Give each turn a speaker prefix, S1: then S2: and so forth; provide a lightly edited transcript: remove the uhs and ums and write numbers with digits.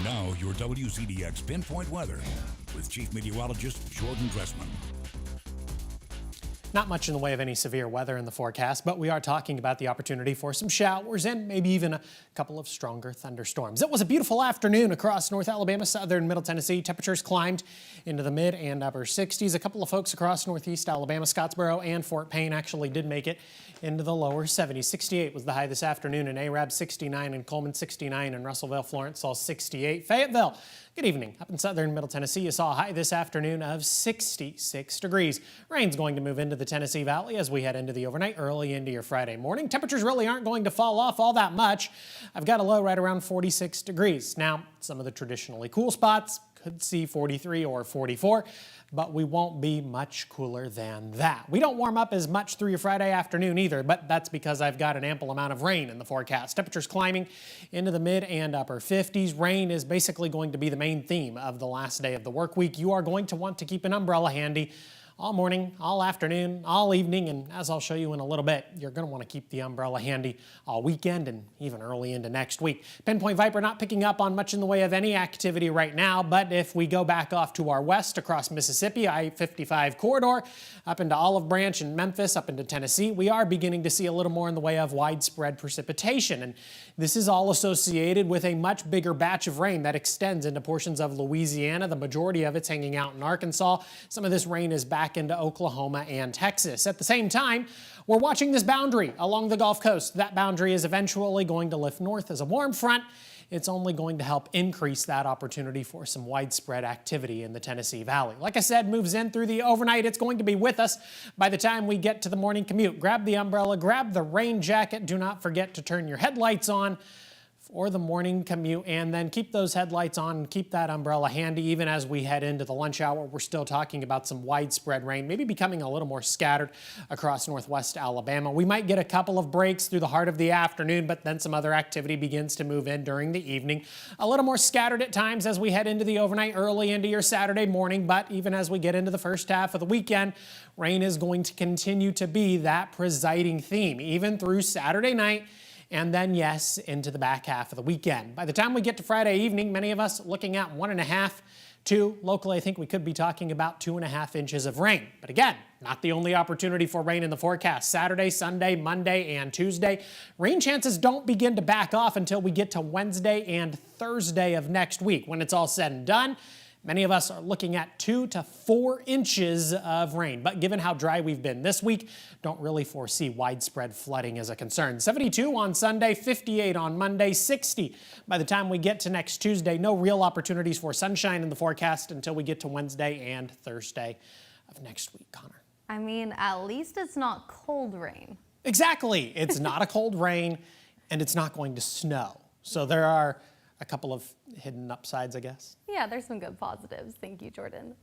S1: Now, your WCDX Pinpoint Weather with Chief Meteorologist Jordan Dressman.
S2: Not much in the way of any severe weather in the forecast, but we are talking about the opportunity for some showers and maybe even a couple of stronger thunderstorms. It was a beautiful afternoon across North Alabama, southern Middle Tennessee. Temperatures climbed into the mid and upper 60s. A couple of folks across Northeast Alabama, Scottsboro and Fort Payne actually did make it into the lower 70s. 68 was the high this afternoon in Arab, 69 in Coleman, 69 in Russellville. Florence saw 68. Fayetteville, good evening. Up in southern Middle Tennessee, you saw a high this afternoon of 66 degrees. Rain's going to move into the Tennessee Valley as we head into the overnight, early into your Friday morning. Temperatures really aren't going to fall off all that much. I've got a low right around 46 degrees. Now, some of the traditionally cool spots could see 43 or 44, but we won't be much cooler than that. We don't warm up as much through your Friday afternoon either, but that's because I've got an ample amount of rain in the forecast. Temperatures climbing into the mid and upper 50s. Rain is basically going to be the main theme of the last day of the work week. You are going to want to keep an umbrella handy all morning, all afternoon, all evening, and as I'll show you in a little bit, you're going to want to keep the umbrella handy all weekend and even early into next week. Pinpoint Viper not picking up on much in the way of any activity right now, but if we go back off to our west across Mississippi, I-55 corridor, up into Olive Branch and Memphis, up into Tennessee, we are beginning to see a little more in the way of widespread precipitation, and this is all associated with a much bigger batch of rain that extends into portions of Louisiana. The majority of it's hanging out in Arkansas. Some of this rain is back into Oklahoma and Texas. At the same time, we're watching this boundary along the Gulf Coast. That boundary is eventually going to lift north as a warm front. It's only going to help increase that opportunity for some widespread activity in the Tennessee Valley. Like I said, moves in through the overnight. It's going to be with us by the time we get to the morning commute. Grab the umbrella, grab the rain jacket. Do not forget to turn your headlights on for the morning commute, and then keep those headlights on and keep that umbrella handy. Even as we head into the lunch hour, we're still talking about some widespread rain, maybe becoming a little more scattered across northwest Alabama. We might get a couple of breaks through the heart of the afternoon, but then some other activity begins to move in during the evening. A little more scattered at times as we head into the overnight, early into your Saturday morning, but even as we get into the first half of the weekend, rain is going to continue to be that presiding theme, even through Saturday night, and then, yes, into the back half of the weekend. By the time we get to Friday evening, many of us looking at 1.5 to locally, I think we could be talking about 2.5 inches of rain. But again, not the only opportunity for rain in the forecast. Saturday, Sunday, Monday, and Tuesday, rain chances don't begin to back off until we get to Wednesday and Thursday of next week. When it's all said and done, many of us are looking at 2 to 4 inches of rain, but given how dry we've been this week, don't really foresee widespread flooding as a concern. 72 on Sunday, 58 on Monday, 60 by the time we get to next Tuesday. No real opportunities for sunshine in the forecast until we get to Wednesday and Thursday of next week, Connor.
S3: I mean, at least it's not cold rain.
S2: Exactly. It's not a cold rain, and it's not going to snow. So there are a couple of hidden upsides, I guess.
S3: Yeah, there's some good positives. Thank you, Jordan.